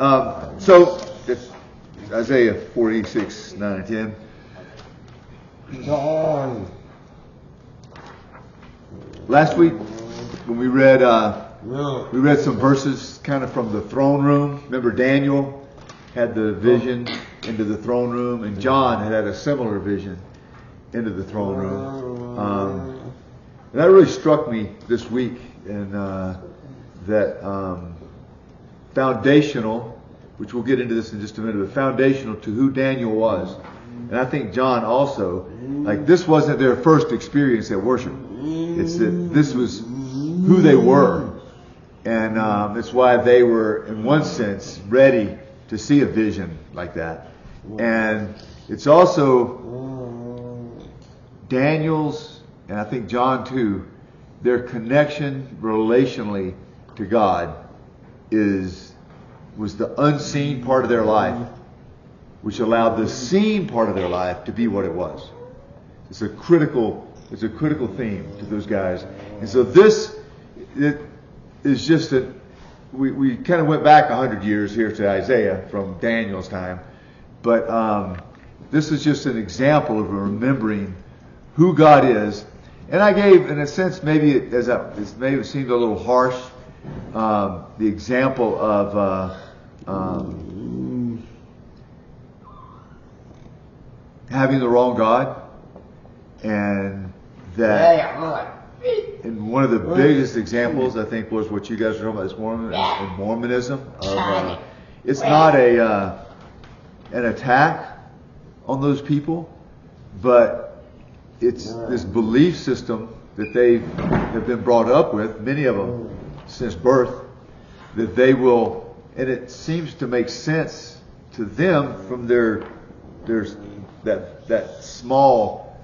So it's Isaiah 46, 9 and 10. Last week when we read some verses kind of from the throne room. Remember Daniel had the vision into the throne room, and John had a similar vision into the throne room. And that really struck me this week, and that foundational, which we'll get into this in just a minute, but foundational to who Daniel was. And I think John also, like, this wasn't their first experience at worship. It's that this was who they were. And it's why they were, in one sense, ready to see a vision like that. And it's also Daniel's, and I think John too, their connection relationally to God was the unseen part of their life, which allowed the seen part of their life to be what it was. It's a critical theme to those guys. And so it is just that we kind of went back 100 years here to Isaiah from Daniel's time, but this is just an example of remembering who God is. And I gave, in a sense, maybe it seemed a little harsh, the example of having the wrong God, and that. And one of the biggest examples, I think, was what you guys were talking about this morning, in Mormonism. It's not an attack on those people, but it's this belief system that they have been brought up with, many of them since birth, that they will, and it seems to make sense to them from their that small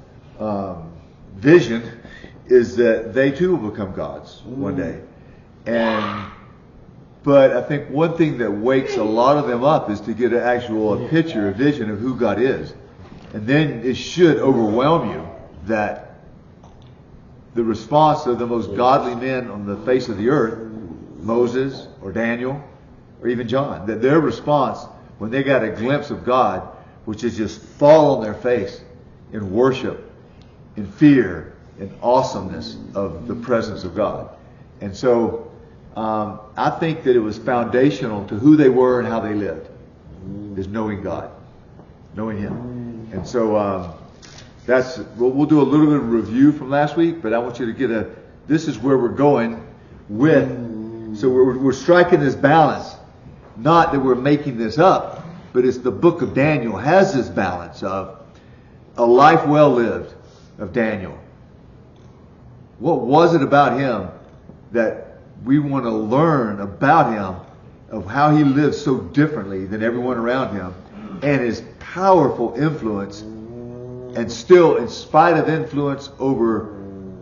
vision, is that they too will become gods one day. But I think one thing that wakes a lot of them up is to get a picture, a vision of who God is. And then it should overwhelm you that the response of the most godly men on the face of the earth, Moses or Daniel or even John, that their response when they got a glimpse of God, which is just fall on their face in worship, in fear, in awesomeness of the presence of God. And so I think that it was foundational to who they were and how they lived, is knowing God, knowing Him. And so we'll do a little bit of review from last week, but I want you to get this is where we're going with. So we're striking this balance, not that we're making this up, but it's the book of Daniel has this balance of a life well lived of Daniel. What was it about him that we want to learn about him, of how he lived so differently than everyone around him, and his powerful influence, and still, in spite of influence over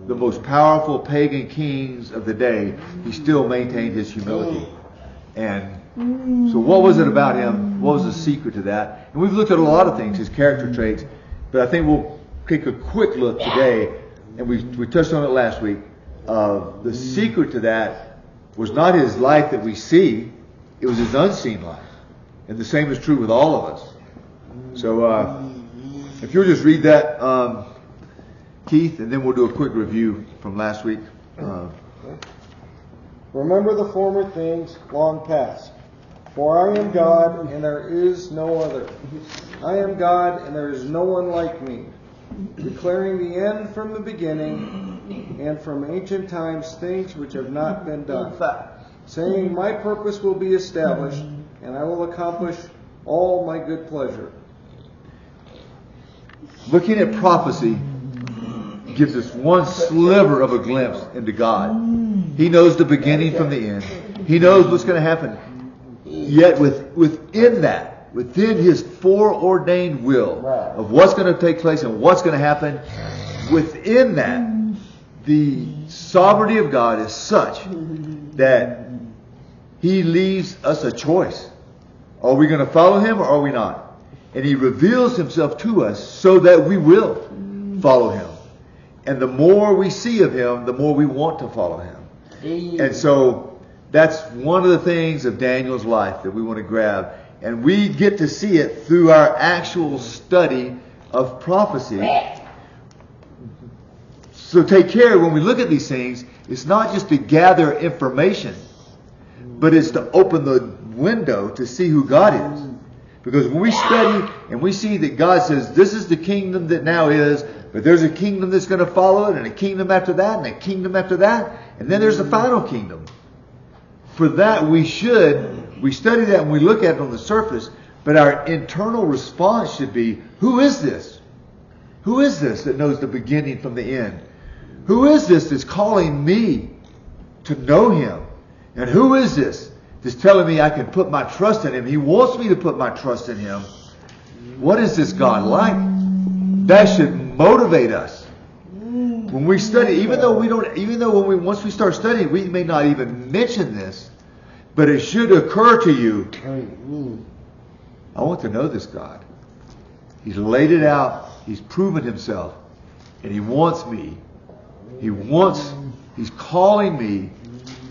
the most powerful pagan kings of the day, he still maintained his humility. And so what was it about him? What was the secret to that? And we've looked at a lot of things, his character traits, but I think we'll take a quick look today, and we touched on it last week, the secret to that was not his life that we see, it was his unseen life. And the same is true with all of us. So if you'll just read that, Keith, and then we'll do a quick review from last week. Remember the former things long past. For I am God, and there is no other. I am God, and there is no one like me, declaring the end from the beginning, and from ancient times things which have not been done, saying, my purpose will be established, and I will accomplish all my good pleasure. Looking at prophecy gives us one sliver of a glimpse into God. He knows the beginning from the end. He knows what's going to happen. Yet within that, within His foreordained will of what's going to take place and what's going to happen, within that, the sovereignty of God is such that He leaves us a choice. Are we going to follow Him or are we not? And He reveals Himself to us so that we will follow Him. And the more we see of Him, the more we want to follow Him. And so that's one of the things of Daniel's life that we want to grab. And we get to see it through our actual study of prophecy. So take care when we look at these things, it's not just to gather information, but it's to open the window to see who God is. Because when we study and we see that God says, this is the kingdom that now is, but there's a kingdom that's going to follow it, and a kingdom after that, and a kingdom after that, and then there's the final kingdom. For that we study that and we look at it on the surface, but our internal response should be, who is this? Who is this that knows the beginning from the end? Who is this that's calling me to know Him? And who is this that's telling me I can put my trust in Him? He wants me to put my trust in Him. What is this God like? That should motivate us. When we study, even though once we start studying, we may not even mention this, but it should occur to you, I want to know this God. He's laid it out. He's proven Himself. And He wants me. He's calling me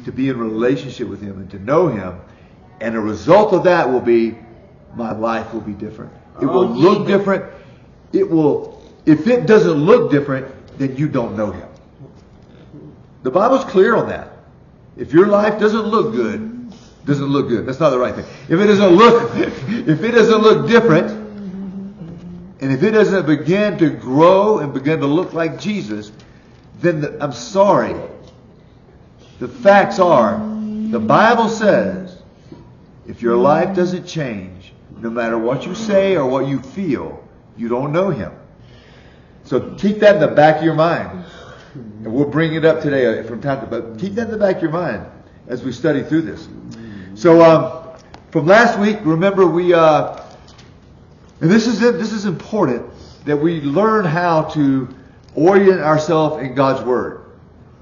to be in relationship with Him and to know Him. And a result of that will be, my life will be different. It will look different. If it doesn't look different, then you don't know Him. The Bible's clear on that. If your life doesn't look good, that's not the right thing. If it doesn't look different, and if it doesn't begin to grow and begin to look like Jesus, then I'm sorry. The facts are, the Bible says, if your life doesn't change, no matter what you say or what you feel, you don't know Him. So keep that in the back of your mind. And we'll bring it up today from time to time. But keep that in the back of your mind as we study through this. So from last week, remember and this is important, that we learn how to orient ourselves in God's Word.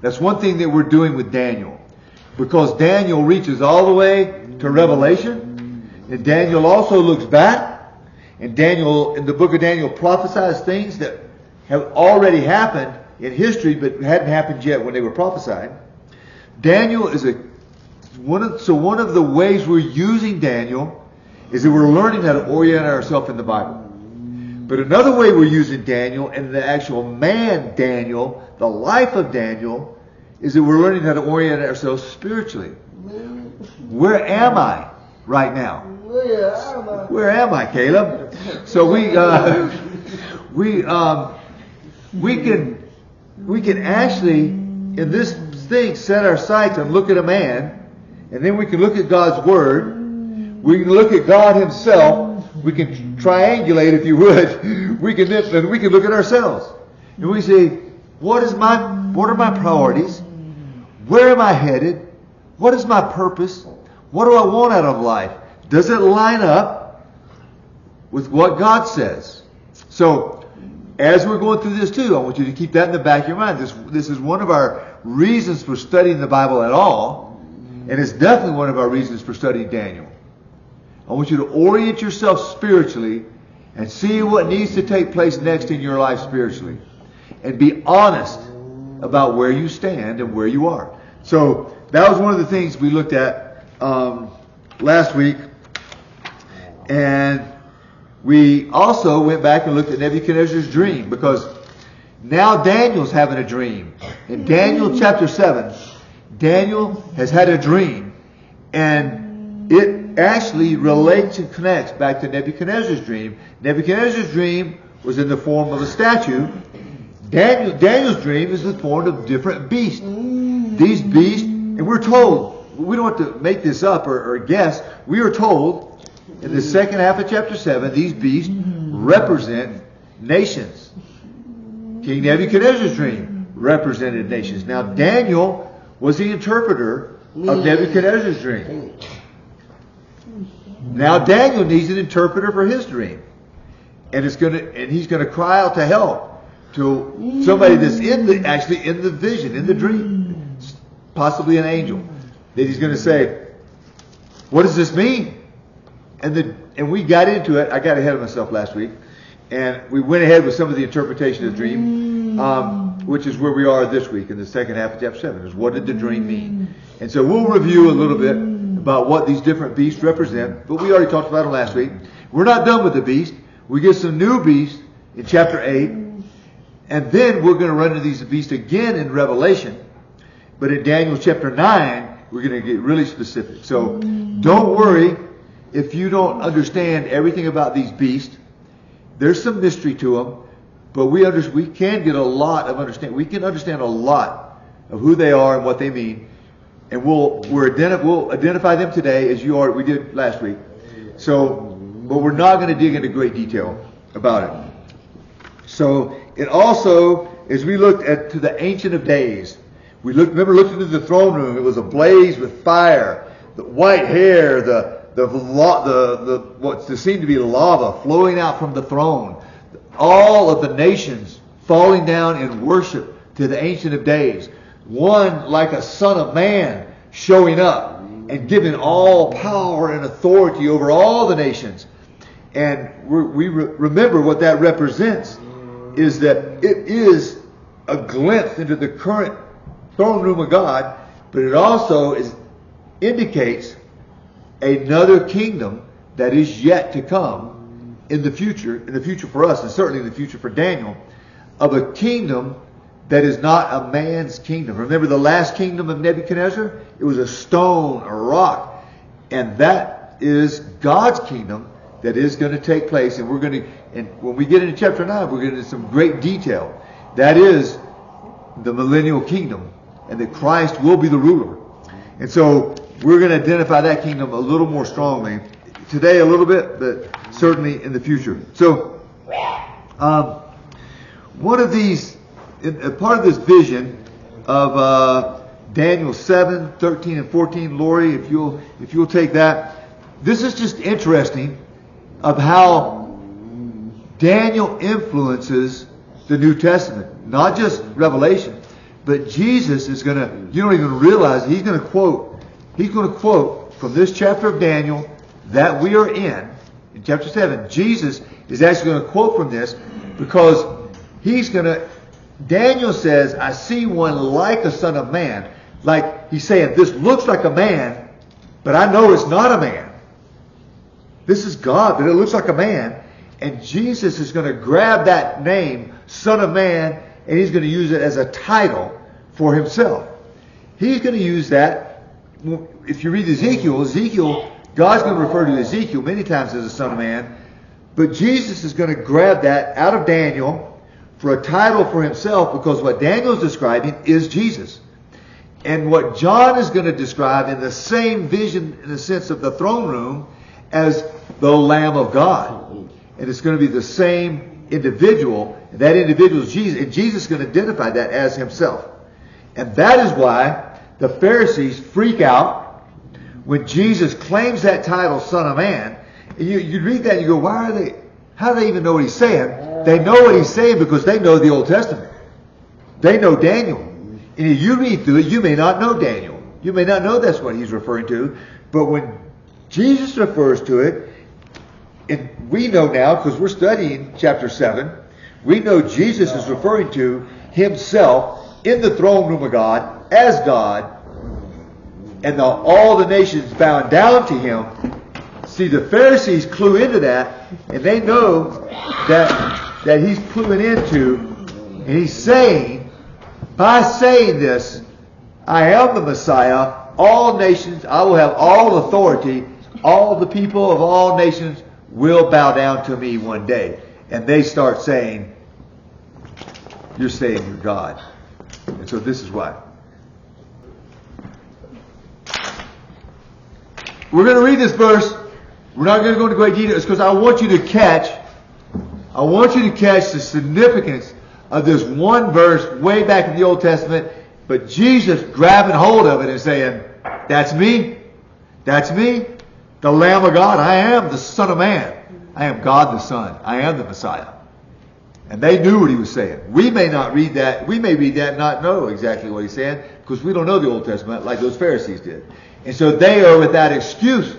That's one thing that we're doing with Daniel. Because Daniel reaches all the way to Revelation. And Daniel also looks back. And Daniel, in the book of Daniel, prophesies things that have already happened in history, but hadn't happened yet when they were prophesying. Daniel is one of the ways we're using Daniel is that we're learning how to orient ourselves in the Bible. But another way we're using Daniel and the actual man Daniel, the life of Daniel, is that we're learning how to orient ourselves spiritually. Where am I right now? Where am I, Caleb? So we can actually, in this thing, set our sights and look at a man, and then we can look at God's Word. We can look at God Himself. We can triangulate, if you would. We can look at ourselves, and we say, what are my priorities? Where am I headed? What is my purpose? What do I want out of life? Does it line up with what God says? So, as we're going through this too, I want you to keep that in the back of your mind. This is one of our reasons for studying the Bible at all, and it's definitely one of our reasons for studying Daniel. I want you to orient yourself spiritually and see what needs to take place next in your life spiritually. And be honest about where you stand and where you are. So that was one of the things we looked at last week. And we also went back and looked at Nebuchadnezzar's dream, because now Daniel's having a dream. In Daniel chapter 7, Daniel has had a dream. And it actually relates and connects back to Nebuchadnezzar's dream. Nebuchadnezzar's dream was in the form of a statue. Daniel's dream is in the form of different beasts. These beasts, and we're told, we don't have to make this up or guess, we are told in the second half of chapter 7, these beasts represent nations. King Nebuchadnezzar's dream represented nations. Now Daniel was the interpreter of Nebuchadnezzar's dream. Now Daniel needs an interpreter for his dream. And he's going to cry out to help to somebody that's in the vision, in the dream, possibly an angel. That he's going to say, what does this mean? And we got into it. I got ahead of myself last week, and we went ahead with some of the interpretation of the dream. which is where we are this week in the second half of chapter 7, is what did the dream mean? And so we'll review a little bit about what these different beasts represent, but we already talked about them last week. We're not done with the beast. We get some new beasts in chapter 8, and then we're going to run into these beasts again in Revelation. But in Daniel chapter 9, we're going to get really specific. So don't worry if you don't understand everything about these beasts. There's some mystery to them, but we can get a lot of understanding. We can understand a lot of who they are and what they mean, and we'll identify them today as we did last week. So, but we're not going to dig into great detail about it. So it also, as we looked to the Ancient of Days, remember looking into the throne room. It was ablaze with fire, the white hair, what seemed to be lava flowing out from the throne. All of the nations falling down in worship to the Ancient of Days. One like a son of man showing up and giving all power and authority over all the nations. And we remember what that represents is that it is a glimpse into the current throne room of God, but it also indicates another kingdom that is yet to come in the future for us, and certainly in the future for Daniel, of a kingdom that is not a man's kingdom. Remember the last kingdom of Nebuchadnezzar? It was a stone, a rock, and that is God's kingdom that is going to take place. And when we get into chapter 9, we're getting into some great detail. That is the millennial kingdom, and that Christ will be the ruler. And so we're going to identify that kingdom a little more strongly today, a little bit, but certainly in the future. So one of these, part of this vision of Daniel 7, 13, and 14, Lori, if you'll take that. This is just interesting of how Daniel influences the New Testament, not just Revelation, but Jesus is going to, you don't even realize, he's going to quote from this chapter of Daniel that we are in chapter 7. Jesus is actually going to quote from this because Daniel says, I see one like a son of man. Like he's saying, this looks like a man, but I know it's not a man. This is God, but it looks like a man. And Jesus is going to grab that name, Son of Man, and he's going to use it as a title for himself. He's going to use that. If you read Ezekiel, God's going to refer to Ezekiel many times as a Son of Man. But Jesus is going to grab that out of Daniel for a title for himself, because what Daniel's describing is Jesus. And what John is going to describe in the same vision, in the sense of the throne room, as the Lamb of God. And it's going to be the same individual. And that individual is Jesus. And Jesus is going to identify that as himself. And that is why the Pharisees freak out when Jesus claims that title, Son of Man. And you read that and you go, how do they even know what he's saying? They know what he's saying because they know the Old Testament. They know Daniel. And if you read through it, you may not know Daniel. You may not know that's what he's referring to. But when Jesus refers to it, and we know now, because we're studying chapter 7, we know Jesus is referring to himself in the throne room of God as God, and all the nations bowing down to him. See, the Pharisees clue into that, and they know that he's cluing into, and he's saying, by saying this, I am the Messiah, all nations, I will have all authority, all the people of all nations will bow down to me one day. And they start saying, you're saying you're God. And so this is why. We're going to read this verse. We're not going to go into great detail. It's because I want you to catch the significance of this one verse way back in the Old Testament, but Jesus grabbing hold of it and saying, that's me. That's me. The Lamb of God. I am the Son of Man. I am God the Son. I am the Messiah. And they knew what he was saying. We may not read that. We may read that and not know exactly what he's saying because we don't know the Old Testament like those Pharisees did. And so they are without excuse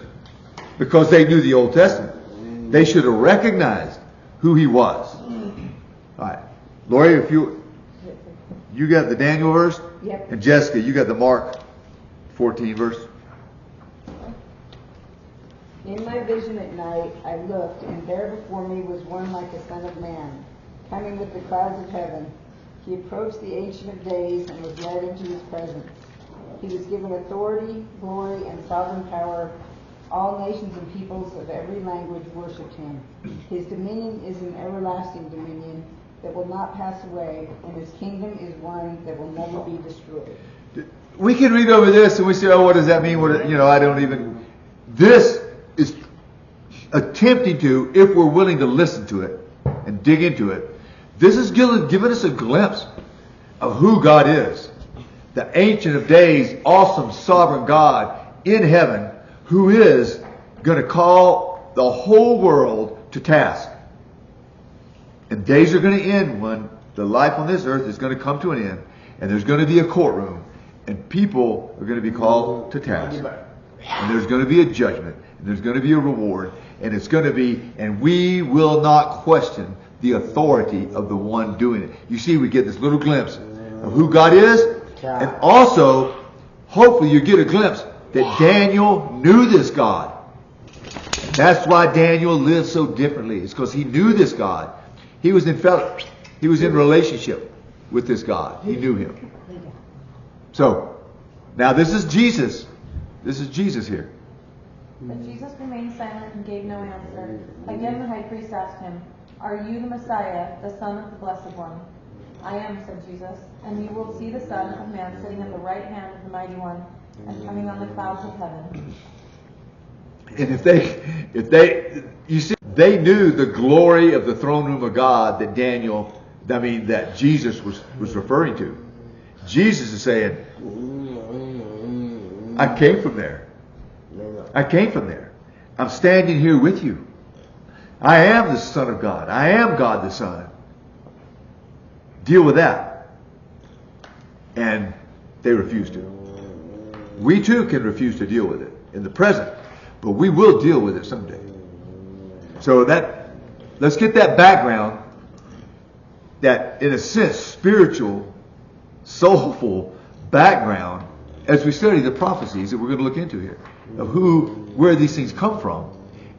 because they knew the Old Testament. They should have recognized who he was. All right. Lori, if you... You got the Daniel verse? Yep. And Jessica, you got the Mark 14 verse? In my vision at night I looked, and there before me was one like the Son of Man, coming with the clouds of heaven. He approached the Ancient of Days and was led into his presence. He was given authority, glory, and sovereign power. All nations and peoples of every language worshipped him. His dominion is an everlasting dominion that will not pass away, and his kingdom is one that will never be destroyed. We can read over this and we say, oh, what does that mean? I don't even... This is attempting to, if we're willing to listen to it and dig into it, this is giving us a glimpse of who God is. The Ancient of Days, awesome, sovereign God in heaven, who is going to call the whole world to task. And days are going to end when the life on this earth is going to come to an end, and there's going to be a courtroom, and people are going to be called to task. And there's going to be a judgment, and there's going to be a reward, and it's going to be, and we will not question the authority of the one doing it. You see, we get this little glimpse of who God is, and also, hopefully you get a glimpse that Daniel knew this God. That's why Daniel lived so differently. It's because he knew this God. He was in fellowship. He was in relationship with this God. He knew him. So, now this is Jesus. This is Jesus here. But Jesus remained silent and gave no answer. Again the high priest asked him, "Are you the Messiah, the Son of the Blessed One?" "I am," said Jesus, "and you will see the Son of Man sitting at the right hand of the Mighty One and coming on the clouds of heaven." And you see, they knew the glory of the throne room of God that that Jesus was referring to. Jesus is saying, I came from there. I came from there. I'm standing here with you. I am the Son of God. I am God the Son. Deal with that. And they refused to. We too can refuse to deal with it in the present, but we will deal with it someday. So let's get that background, that in a sense spiritual, soulful background as we study the prophecies that we're going to look into here of where these things come from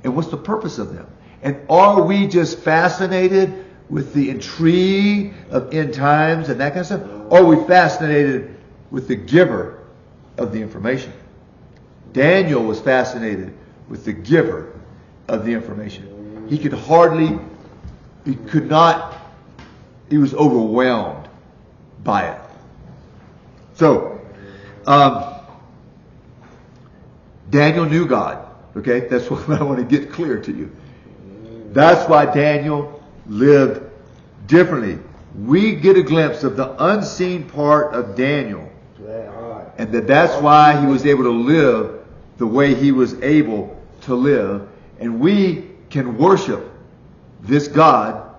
and what's the purpose of them. And are we just fascinated with the intrigue of end times and that kind of stuff? Or are we fascinated with the giver of the information? Daniel was fascinated with the giver of the information. He was overwhelmed by it. So, Daniel knew God. Okay, that's what I want to get clear to you. That's why Daniel lived differently. We get a glimpse of the unseen part of Daniel. And that's why he was able to live the way he was able to live. And we can worship this God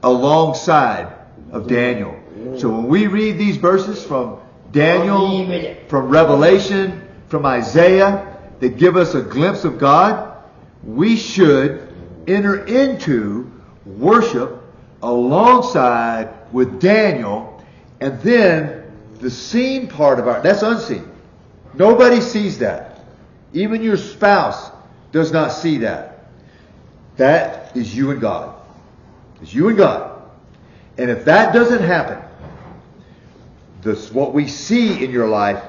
alongside of Daniel. So when we read these verses from Daniel, from Revelation, from Isaiah, that give us a glimpse of God, we should enter into worship alongside with Daniel, and then the seen part of that's unseen. Nobody sees that. Even your spouse does not see that. That is you and God. It's you and God. And if that doesn't happen, what we see in your life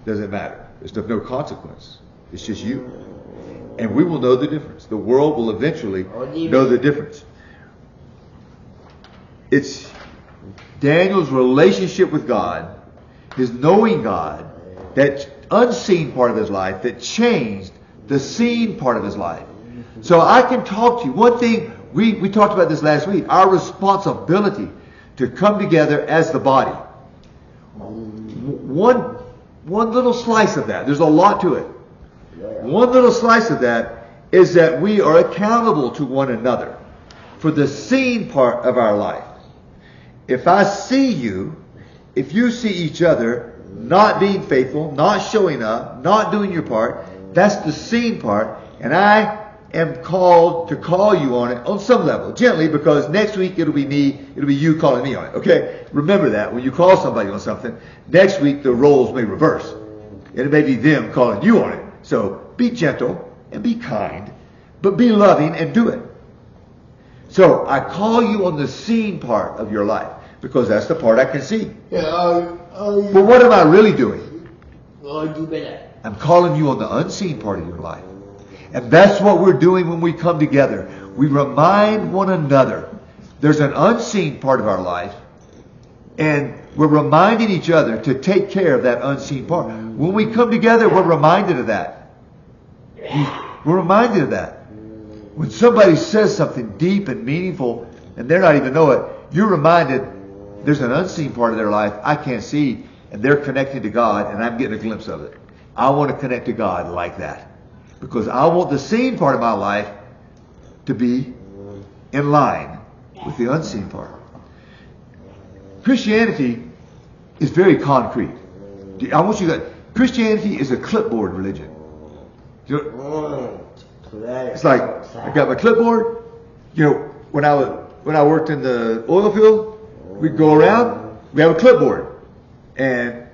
doesn't matter. There's of no consequence. It's just you. And we will know the difference. The world will eventually know the difference. It's Daniel's relationship with God, his knowing God, that unseen part of his life that changed the seen part of his life. So I can talk to you. One thing, we talked about this last week, our responsibility to come together as the body. One little slice of that, there's a lot to it. One little slice of that is that we are accountable to one another for the seen part of our life. If I see you, if you see each other not being faithful, not showing up, not doing your part, that's the seen part, and I am called to call you on it on some level, gently, because next week it'll be you calling me on it. Okay? Remember that when you call somebody on something, next week the roles may reverse. And it may be them calling you on it. So be gentle and be kind, but be loving and do it. So I call you on the seen part of your life because that's the part I can see. But what am I really doing? I'm calling you on the unseen part of your life. And that's what we're doing when we come together. We remind one another. There's an unseen part of our life, and we're reminding each other to take care of that unseen part. When we come together, we're reminded of that. We're reminded of that. When somebody says something deep and meaningful, and they're not even know it, you're reminded there's an unseen part of their life I can't see, and they're connecting to God, and I'm getting a glimpse of it. I want to connect to God like that. Because I want the seen part of my life to be in line with the unseen part. Christianity is very concrete. I want you to... Christianity is a clipboard religion. It's like, I got my clipboard. When I worked in the oil field, we'd go around, we have a clipboard. And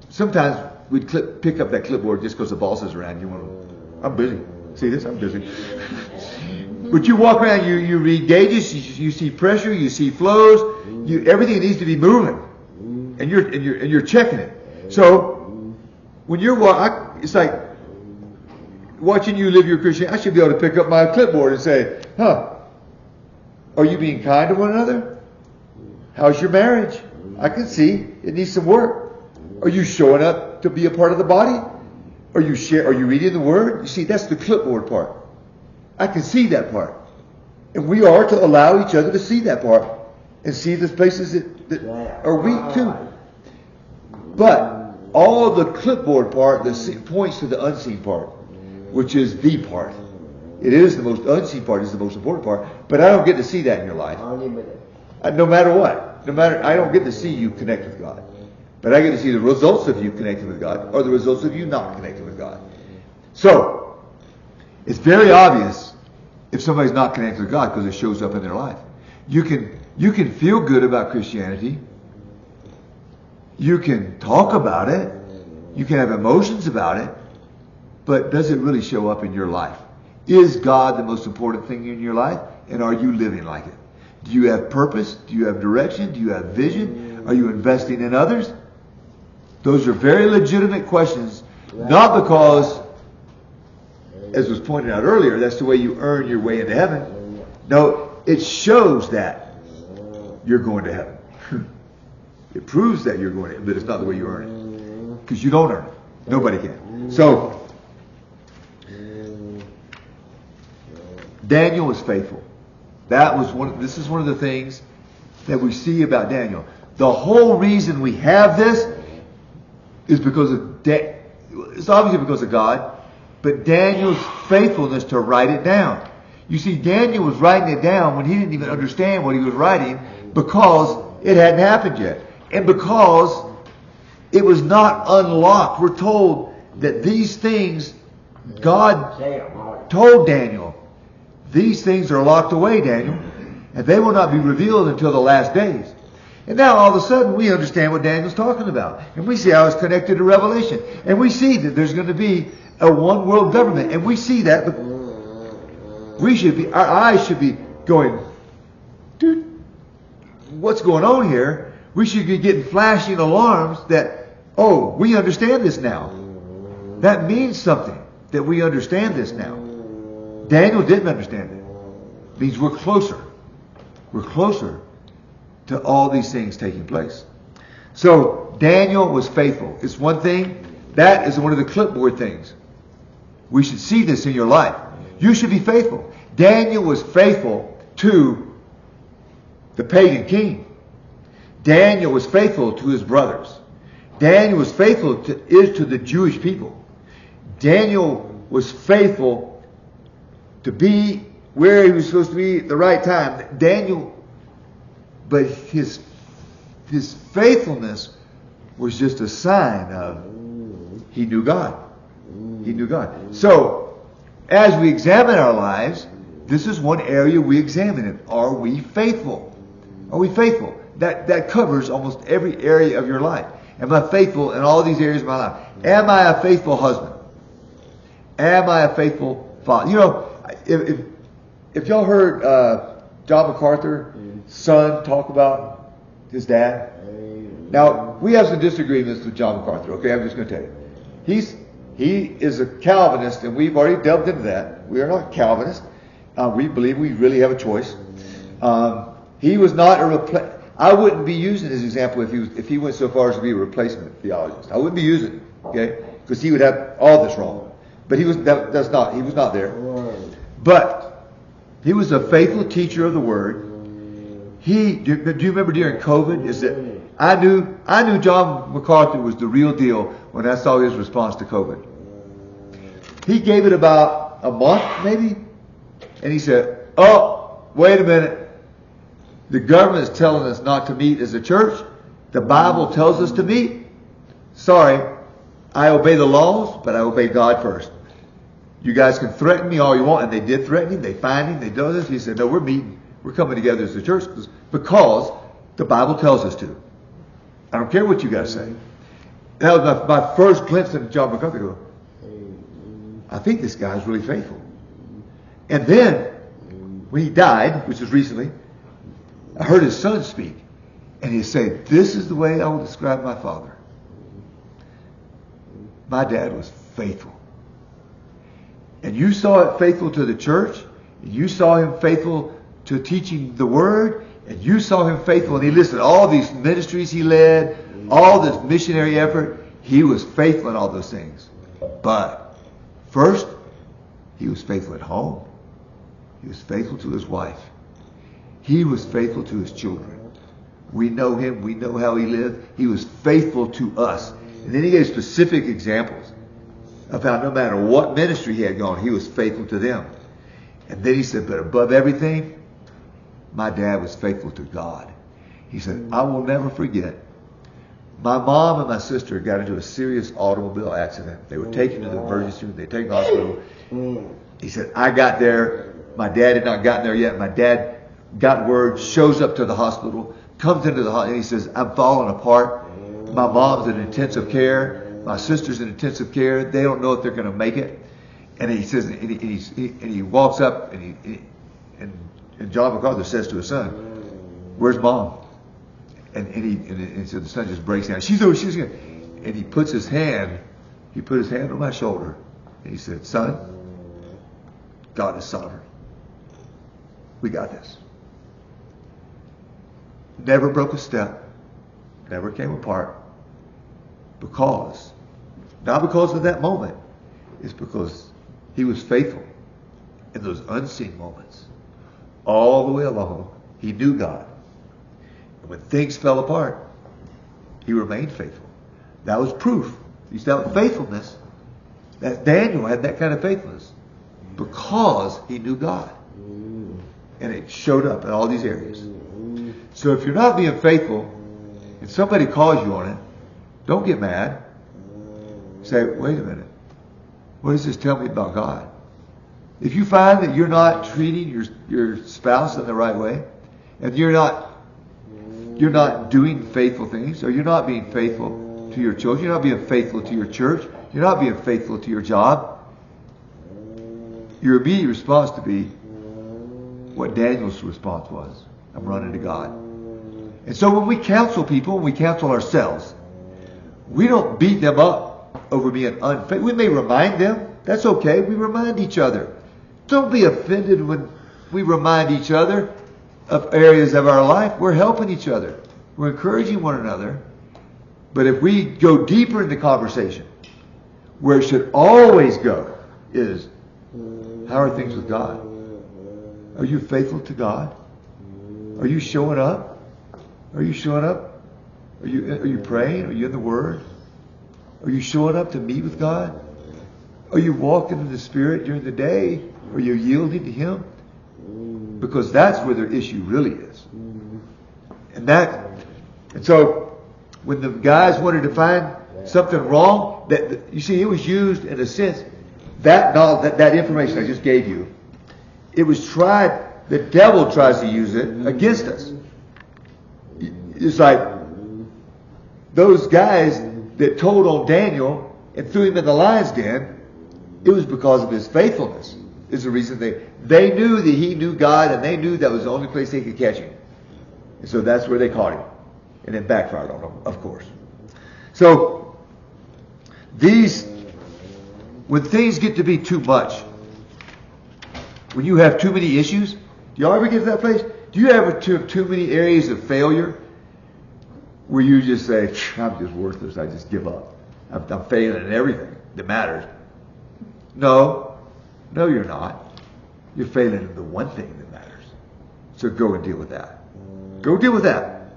sometimes we'd pick up that clipboard just because the boss is around. I'm busy. See this? I'm busy. But you walk around, you read gauges, you see pressure, you see flows, everything needs to be moving. And you're checking it. So when you're it's like watching you live your Christian. I should be able to pick up my clipboard and say, are you being kind to one another? How's your marriage? I can see it needs some work. Are you showing up to be a part of the body? Are you reading the Word? You see, that's the clipboard part. I can see that part. And we are to allow each other to see that part and see the places that are weak too. But all the clipboard part points to the unseen part, which is the part. It is the most unseen part, is the most important part. But I don't get to see that in your life. No matter what. I don't get to see you connect with God. But I get to see the results of you connecting with God or the results of you not connecting with God. So, it's very obvious if somebody's not connected with God because it shows up in their life. You can feel good about Christianity. You can talk about it. You can have emotions about it. But does it really show up in your life? Is God the most important thing in your life? And are you living like it? Do you have purpose? Do you have direction? Do you have vision? Are you investing in others? Those are very legitimate questions, not because, as was pointed out earlier, that's the way you earn your way into heaven. No, it shows that you're going to heaven. It proves that you're going to heaven, but it's not the way you earn it. Because you don't earn it. Nobody can. So, Daniel was faithful. This is one of the things that we see about Daniel. The whole reason we have this is because it's obviously because of God, but Daniel's faithfulness to write it down. You see, Daniel was writing it down when he didn't even understand what he was writing because it hadn't happened yet. And because it was not unlocked. We're told that these things, God told Daniel, these things are locked away, Daniel, and they will not be revealed until the last days. And now all of a sudden we understand what Daniel's talking about. And we see how it's connected to Revelation. And we see that there's going to be a one world government. And we see that, but our eyes should be going, dude, what's going on here? We should be getting flashing alarms that, we understand this now. That means something, that we understand this now. Daniel didn't understand it. It means we're closer. We're closer to all these things taking place. So Daniel was faithful. It's one thing. That is one of the clipboard things. We should see this in your life. You should be faithful. Daniel was faithful to the pagan king. Daniel was faithful to his brothers. Daniel was faithful to the Jewish people. Daniel was faithful to be where he was supposed to be at the right time. But his faithfulness was just a sign of he knew God. He knew God. So as we examine our lives, this is one area we examine it. Are we faithful? Are we faithful? That covers almost every area of your life. Am I faithful in all these areas of my life? Am I a faithful husband? Am I a faithful father? You know, if y'all heard John MacArthur's son talk about his dad. Now, we have some disagreements with John MacArthur, okay? I'm just going to tell you. He is a Calvinist, and we've already delved into that. We are not Calvinists. We believe we really have a choice. He was not a I wouldn't be using his example if he went so far as to be a replacement theologist. I wouldn't be using it, okay? Because he would have all this wrong. But he was not there. But he was a faithful teacher of the Word. Do you remember during COVID? Is that I knew John MacArthur was the real deal when I saw his response to COVID. He gave it about a month, maybe, and he said, "Oh, wait a minute. The government is telling us not to meet as a church. The Bible tells us to meet. Sorry, I obey the laws, but I obey God first. You guys can threaten me all you want," and they did threaten him. They fined him. They did this. He said, "No, we're meeting. We're coming together as a church because the Bible tells us to. I don't care what you guys say." That was my first glimpse of John MacArthur. I think this guy is really faithful. And then, when he died, which was recently, I heard his son speak. And he said, "This is the way I will describe my father. My dad was faithful." And you saw it faithful to the church. And you saw him faithful to teaching the Word. And you saw him faithful. And he listed all these ministries he led, all this missionary effort. He was faithful in all those things. But first, he was faithful at home. He was faithful to his wife. He was faithful to his children. We know him. We know how he lived. He was faithful to us. And then he gave specific examples of how no matter what ministry he had gone, he was faithful to them. And then he said, but above everything, my dad was faithful to God. He said, I will never forget. My mom and my sister got into a serious automobile accident. They were taken to the emergency room. They taken to the hospital. He said, I got there. My dad had not gotten there yet. My dad got word, shows up to the hospital, comes into the hospital, and he says, I'm falling apart. My mom's in intensive care. My sister's in intensive care. They don't know if they're going to make it. And he says, and he walks up, and John MacArthur says to his son, "Where's mom?" And so the son just breaks down. She's over. She's good. And he puts his hand. He put his hand on my shoulder, and he said, "Son, God is sovereign. We got this." Never broke a step. Never came apart. Not because of that moment. It's because he was faithful in those unseen moments. All the way along, he knew God. And when things fell apart, he remained faithful. That was proof. You see that faithfulness. That Daniel had that kind of faithfulness because he knew God. And it showed up in all these areas. So if you're not being faithful and somebody calls you on it, don't get mad. Say, wait a minute. What does this tell me about God? If you find that you're not treating your spouse in the right way, and you're not doing faithful things, or you're not being faithful to your children, you're not being faithful to your church, you're not being faithful to your job, your immediate response to be what Daniel's response was. I'm running to God. And so when we counsel people, when we counsel ourselves, we don't beat them up over being unfaithful. We may remind them. That's okay. We remind each other. Don't be offended when we remind each other of areas of our life. We're helping each other. We're encouraging one another. But if we go deeper into conversation, where it should always go is, how are things with God? Are you faithful to God? Are you showing up? Are you showing up? Are you praying? Are you in the Word? Are you showing up to meet with God? Are you walking in the Spirit during the day? Are you yielding to Him? Because that's where the issue really is. And so when the guys wanted to find something wrong, you see, it was used in a sense that information I just gave you, it was tried, the devil tries to use it against us. It's like those guys that told on Daniel and threw him in the lion's den, it was because of his faithfulness. Is the reason they knew that he knew God, and they knew that was the only place they could catch him. And so that's where they caught him. And it backfired on them, of course. So when things get to be too much, when you have too many issues, do y'all ever get to that place? Do you ever have too many areas of failure where you just say, I'm just worthless, I just give up. I'm failing in everything that matters. No, you're not. You're failing in the one thing that matters. So go and deal with that. Go deal with that.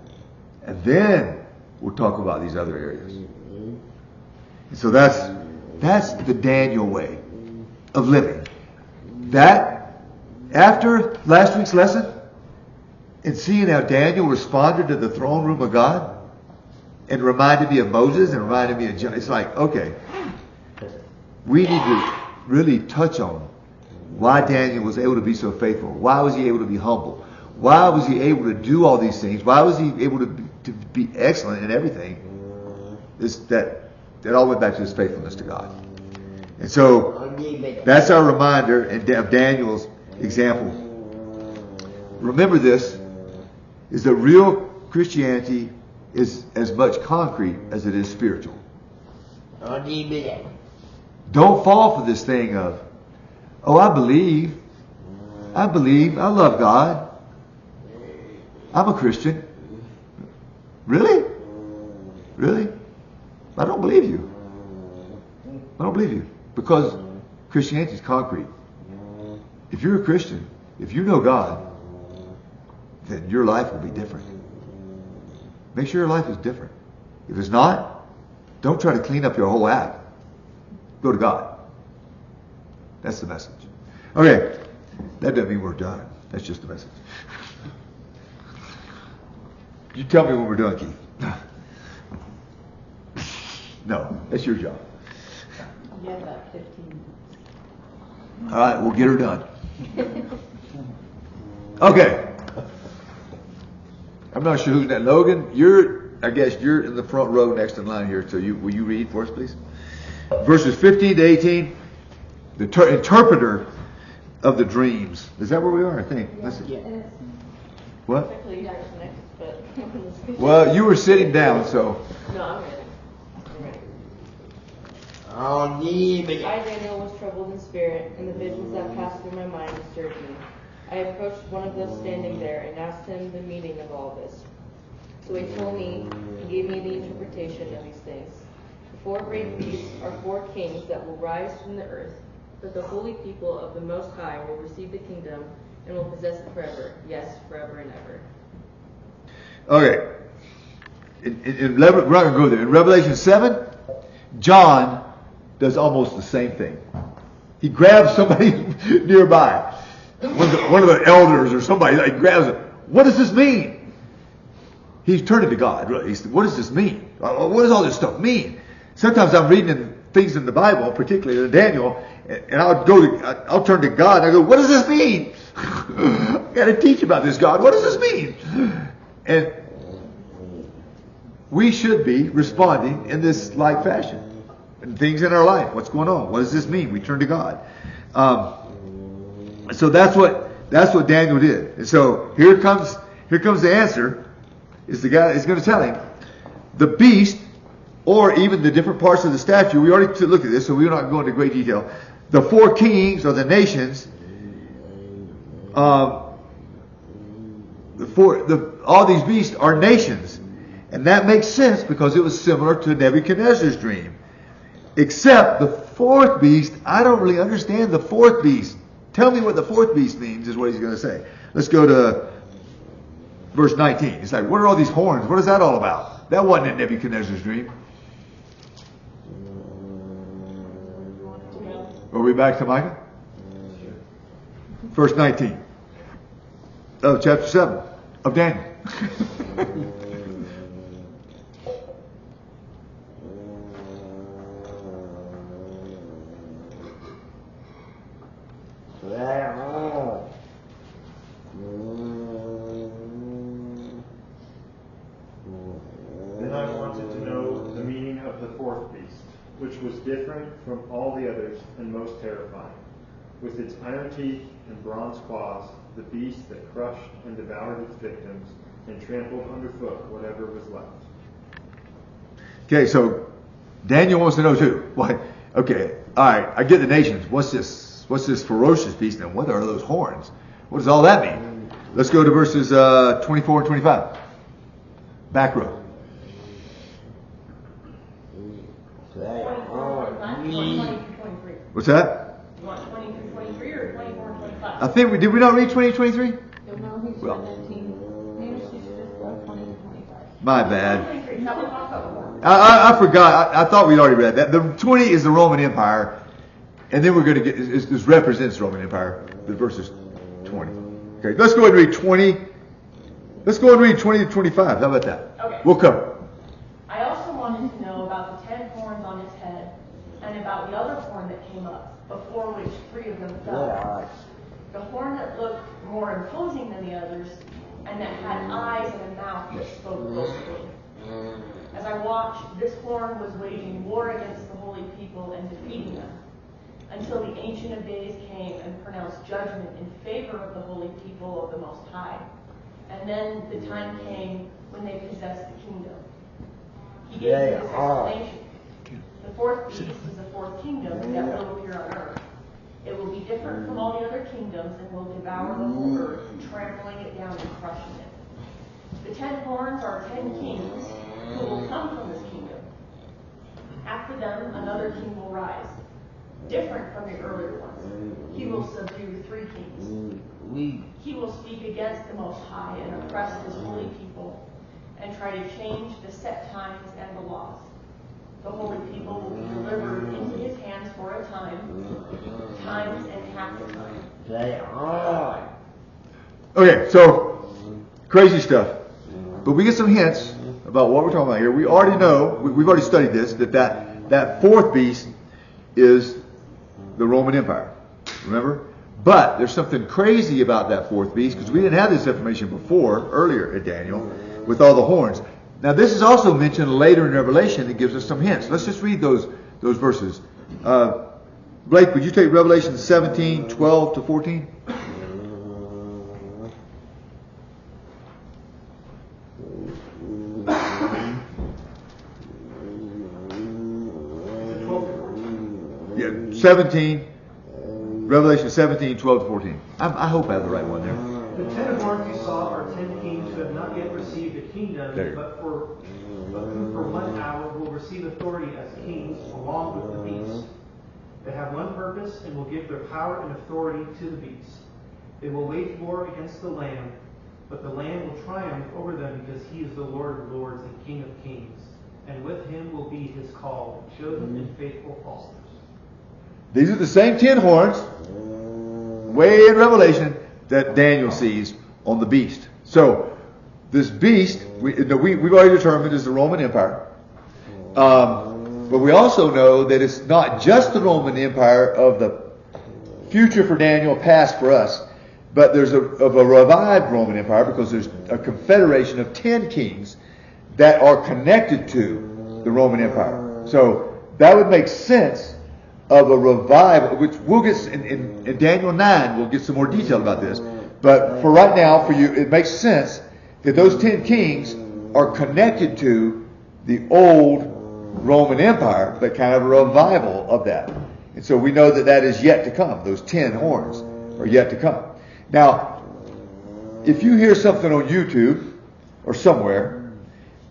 And then we'll talk about these other areas. And so that's the Daniel way of living. That, after last week's lesson, and seeing how Daniel responded to the throne room of God, and reminded me of Moses and reminded me of John, it's like, okay, we need to really touch on why Daniel was able to be so faithful. Why was he able to be humble? Why was he able to do all these things? Why was he able to be excellent in everything? That all went back to his faithfulness to God. And so that's our reminder of Daniel's example. Remember this, is that real Christianity is as much concrete as it is spiritual. Don't fall for this thing of, I believe, I love God, I'm a Christian. Really? I don't believe you. Because Christianity is concrete. If you're a Christian, if you know God, then your life will be different. Make sure your life is different. If it's not, don't try to clean up your whole act. Go to God. That's the message. Okay. That doesn't mean we're done. That's just the message. You tell me when we're done, Keith. No, that's your job. You have about 15 minutes. All right, we'll get her done. Okay. I'm not sure who's that. Logan, I guess you're in the front row next in line here. So will you read for us, please? Verses 15 to 18. The interpreter of the dreams. Is that where we are? I think. Yeah. What? Technically, you guys next, but Well, you were sitting down, so. no, I'm ready. I, Daniel, was troubled in spirit, and the visions that passed through my mind disturbed me. I approached one of those standing there and asked him the meaning of all this. So he told me and gave me the interpretation of these things. The four great beasts are four kings that will rise from the earth, but the holy people of the Most High will receive the kingdom and will possess it forever. Yes, forever and ever. Okay. We're not going to go there. In Revelation 7, John does almost the same thing. He grabs somebody nearby. One of the elders or somebody, like, grabs him. What does this mean? He's turning to God, really. What does this mean? What does all this stuff mean? Sometimes I'm reading things in the Bible, particularly in Daniel, and I'll turn to God and I go, what does this mean? I've got to teach about this, God. What does this mean? And we should be responding in this like fashion. And things in our life. What's going on? What does this mean? We turn to God. So that's what Daniel did. And so here comes the answer. Is the guy is going to tell him the beast, or even the different parts of the statue. We already looked at this, so we're not going into great detail. The four kings or the nations. All these beasts are nations, and that makes sense because it was similar to Nebuchadnezzar's dream. Except the fourth beast, I don't really understand the fourth beast. Tell me what the fourth beast means, is what he's going to say. Let's go to verse 19. It's like, what are all these horns? What is that all about? That wasn't in Nebuchadnezzar's dream. Are we back to Micah? Verse 19 of chapter 7 of Daniel. Then I wanted to know the meaning of the fourth beast, which was different from all the others and most terrifying. With its iron teeth and bronze claws, the beast that crushed and devoured its victims and trampled underfoot whatever was left. Okay, so Daniel wants to know too. Why? Okay, all right. I get the nations. What's this? What's this ferocious beast? And what are those horns? What does all that mean? Let's go to verses 24 and 25. Back row. What's that? You want 20 through 23 or 24 and 25? I think did we not read 20 and 23? No, he's Well. 19. Maybe she should just go 20 to 25. My bad. 23. Now we'll talk about more. I forgot. I thought we'd already read that. The 20 is the Roman Empire, and then we're going to get this represents the Roman Empire. The verses 20. Okay, let's go ahead and read 20. Let's go ahead and read 20 to 25. How about that? Okay. We'll cover. I also wanted to know about the 10 horns on his head, and about the other horn that came up, before which 3 of them fell. The horn that looked more imposing than the others, and that had eyes and a mouth that spoke boastfully. As I watched, this horn was waging war against the holy people and defeating them, until the Ancient of Days came and pronounced judgment in favor of the holy people of the Most High. And then the time came when they possessed the kingdom. He gave me this explanation. The fourth beast is the fourth kingdom that will appear on earth. It will be different from all the other kingdoms and will devour the whole earth, trampling it down and crushing it. The 10 horns are 10 kings who will come from this kingdom. After them, another king will rise, different from the earlier ones. He will subdue 3 kings. He will speak against the Most High and oppress his holy people, and try to change the set times and the laws. The holy people will be delivered into his hands for a time, times and half the time. Okay, so crazy stuff. But we get some hints about what we're talking about here. We already know, we've already studied this, that fourth beast is the Roman Empire. Remember? But there's something crazy about that fourth beast, because we didn't have this information before, earlier in Daniel, with all the horns. Now this is also mentioned later in Revelation that gives us some hints. Let's just read those verses. Blake, would you take Revelation 17, 12 to 14? Yeah, 17, Revelation 17, 12 to 14. I hope I have the right one there. The 10 horns you saw are 10 kings who have not yet received a kingdom, but who for 1 hour will receive authority as kings along with the beast. They have one purpose and will give their power and authority to the beast. They will wage war against the Lamb, but the Lamb will triumph over them because he is the Lord of lords and King of kings. And with him will be his called, chosen and faithful followers. These are the same 10 horns, way in Revelation, that Daniel sees on the beast. So, this beast, we've already determined is the Roman Empire. But we also know that it's not just the Roman Empire of the future for Daniel, past for us, but there's a revived Roman Empire, because there's a confederation of 10 kings that are connected to the Roman Empire. So that would make sense of a revival, which we'll get in Daniel 9, we'll get some more detail about this. But for right now, for you, it makes sense that those 10 kings are connected to the old Roman Empire, but kind of a revival of that. And so we know that that is yet to come. Those 10 horns are yet to come. Now, if you hear something on YouTube or somewhere,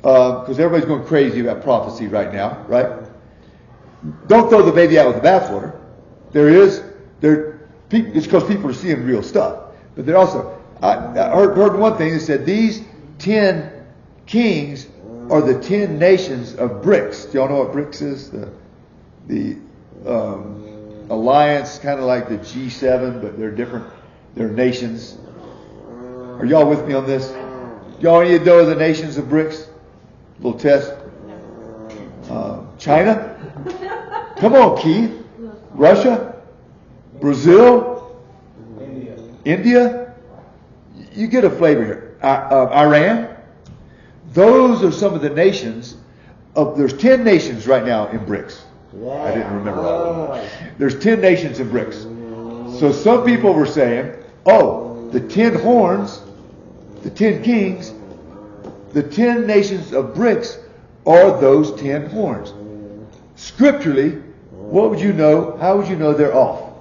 because everybody's going crazy about prophecy right now, right? Don't throw the baby out with the bathwater. It's because people are seeing real stuff. But they're also, I heard one thing that said these 10 kings are the 10 nations of BRICS. Do y'all know what BRICS is? The alliance, kind of like the G7, but they're different. They're nations. Are y'all with me on this? Y'all any know the nations of BRICS? Little test. China? Come on, Keith. Russia? Brazil? India, you get a flavor here. Iran, those are some of the nations. There's 10 nations right now in BRICS. I didn't remember that one. There's 10 nations in BRICS. So some people were saying, oh, the 10 horns, the 10 kings, the 10 nations of BRICS are those 10 horns. Scripturally, what would you know? How would you know they're off?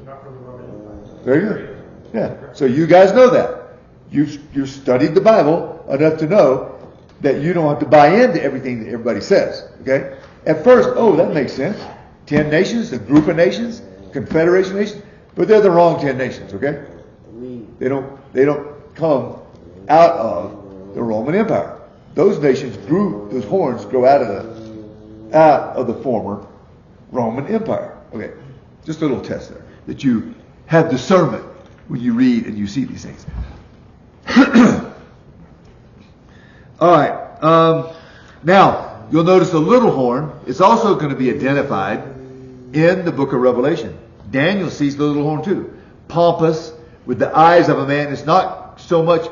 Not from the Roman Empire. Very good. Yeah. So you guys know that. You've studied the Bible enough to know that you don't have to buy into everything that everybody says. Okay? At first, oh, that makes sense. 10 nations, a group of nations, confederation nations, but they're the wrong 10 nations. Okay? They don't come out of the Roman Empire. Those nations grew, those horns grow out of the former Roman Empire. Okay, just a little test there, that you have discernment when you read and you see these things. All right, now you'll notice the little horn is also going to be identified in the book of Revelation. Daniel sees the little horn too. Pompous, with the eyes of a man. It's not so much,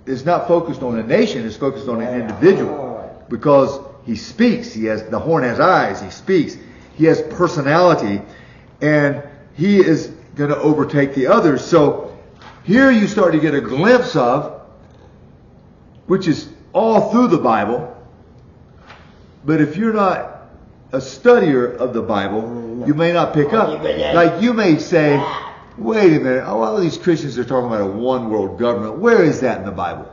it's not focused on a nation, it's focused on an individual. Because he speaks, the horn has eyes, he speaks, he has personality, and he is going to overtake the others. So here you start to get a glimpse of, which is all through the Bible, but if you're not a studier of the Bible, you may not pick up. Like you may say, wait a minute, all these Christians are talking about a one world government. Where is that in the Bible?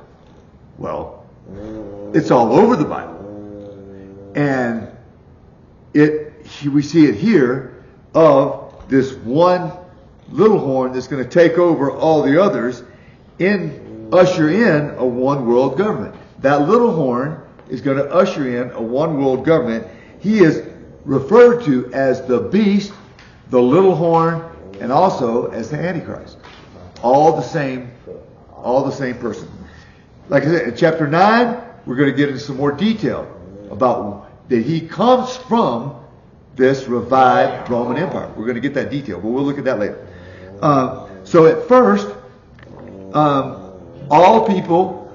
Well, it's all over the Bible. And we see it here of this one little horn that's going to take over all the others and usher in a one world government. That little horn is going to usher in a one world government. He is referred to as the beast, the little horn, and also as the Antichrist. All the same person. Like I said, in chapter 9, we're going to get into some more detail about that he comes from this revived Roman Empire. We're going to get that detail, but we'll look at that later. So at first, all people,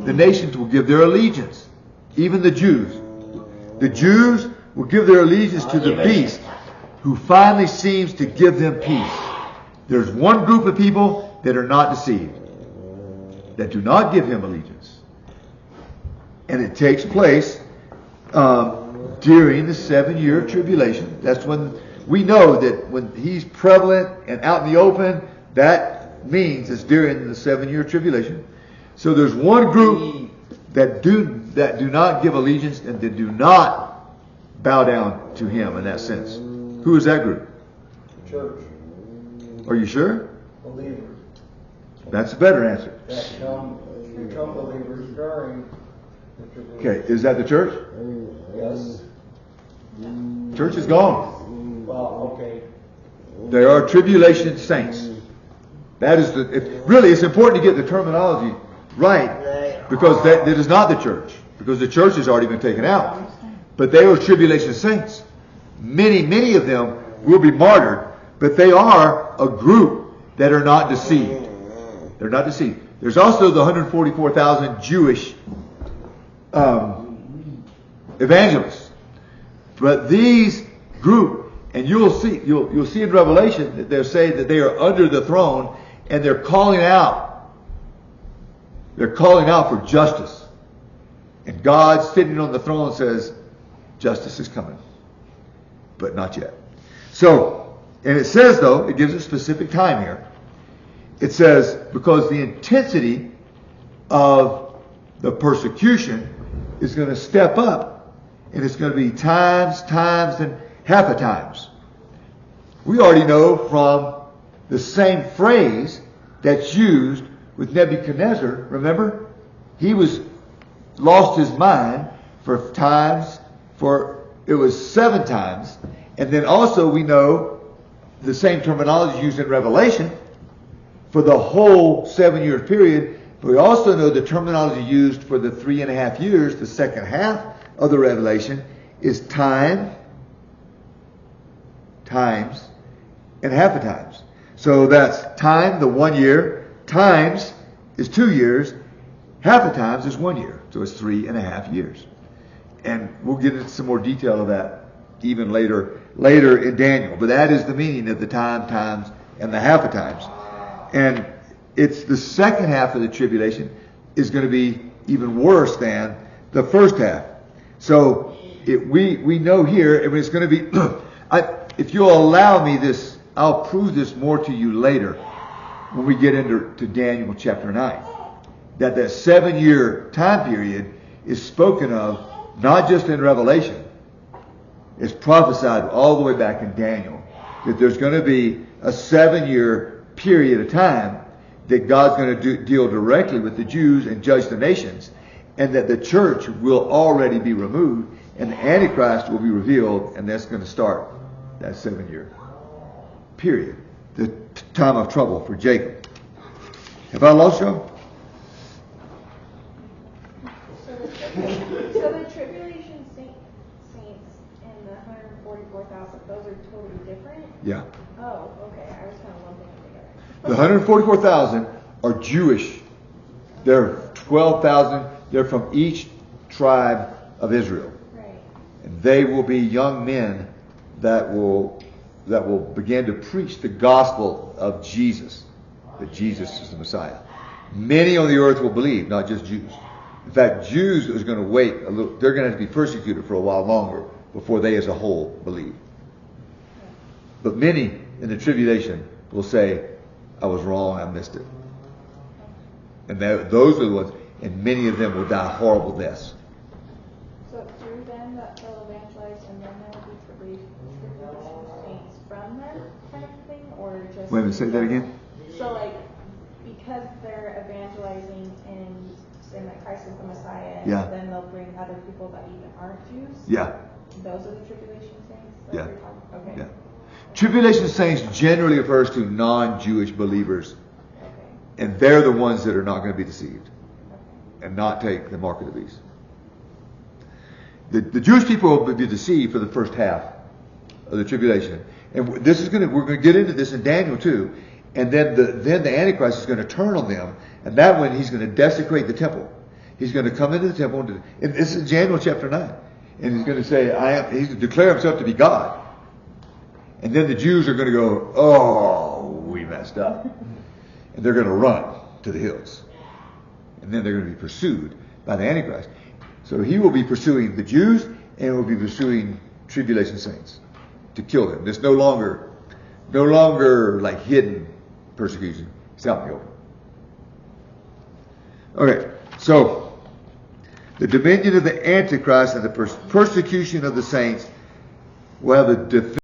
the nations will give their allegiance, even the Jews. The Jews will give their allegiance to the beast, who finally seems to give them peace. There's one group of people that are not deceived, that do not give him allegiance. And it takes place during the 7-year tribulation. That's when we know that when he's prevalent and out in the open, that means it's during the 7-year tribulation. So there's one group that do not give allegiance and that do not bow down to him in that sense. Who is that group? Church. Are you sure? Believers. That's a better answer. That become believers during the tribulation. Okay, is that the church? Yes. Church is gone. Well, okay. There are tribulation saints. That is really, it's important to get the terminology right, because that is not the church, because the church has already been taken out. But they are tribulation saints. Many of them will be martyred, but they are a group that are not deceived. They're not deceived. There's also the 144,000 Jewish evangelists. But these group, and you'll see in Revelation that they're saying that they are under the throne, and they're calling out. They're calling out for justice. And God sitting on the throne says, justice is coming. But not yet. So, and it says though, it gives a specific time here. It says, because the intensity of the persecution is going to step up, and it's going to be times, and half a times. We already know from the same phrase that's used with Nebuchadnezzar. Remember? He lost his mind for times, it was 7 times. And then also we know the same terminology used in Revelation for the whole 7-year period. But we also know the terminology used for the 3.5 years, the second half of the Revelation, is time, times, and half a times. So that's time, the 1 year, times is 2 years, half the times is 1 year. So it's 3.5 years. And we'll get into some more detail of that even later in Daniel. But that is the meaning of the times, and the half a times. And it's the second half of the tribulation is going to be even worse than the first half. So we know here, it's going to be, if you'll allow me this, I'll prove this more to you later when we get into Daniel chapter 9. That 7-year time period is spoken of not just in Revelation. It's prophesied all the way back in Daniel. That there's going to be a 7-year period of time that God's going to deal directly with the Jews and judge the nations. And that the church will already be removed and the Antichrist will be revealed, and that's going to start that 7-year period. The time of trouble for Jacob. Have I lost you? So the tribulation saints and the 144,000, those are totally different? Yeah. Oh, okay. I was kind of lumping them together. The 144,000 are Jewish. They're 12,000. They're from each tribe of Israel. Right. And they will be young men that will begin to preach the gospel of Jesus, that Jesus is the Messiah. Many on the earth will believe, not just Jews. In fact, Jews is going to wait a little. They're going to have to be persecuted for a while longer before they as a whole believe. But many in the tribulation will say, I was wrong, I missed it. And those are the ones, and many of them will die horrible deaths. So through them that they'll evangelize, and then there will be tribulation saints from them, kind of thing, or just? Wait a minute, say that again? So like, because they're evangelizing and saying that Christ is the Messiah, Yeah. then they'll bring other people that even aren't Jews? Yeah. Those are the tribulation saints? Yeah. Okay. Yeah. Tribulation saints generally refers to non-Jewish believers. Okay. And they're the ones that are not going to be deceived Okay. and not take the mark of the beast. The Jewish people will be deceived for the first half of the tribulation. And we're going to get into this in Daniel too. And then the Antichrist is going to turn on them. And that one, he's going to desecrate the temple. He's going to come into the temple. And this is Daniel chapter 9. And he's going to say, he's going to declare himself to be God. And then the Jews are going to go, oh, we messed up. And they're going to run to the hills. And then they're going to be pursued by the Antichrist. So he will be pursuing the Jews and will be pursuing tribulation saints to kill them. There's no longer like hidden persecution. It's out in the open. Okay, so the dominion of the Antichrist and the persecution of the saints will have a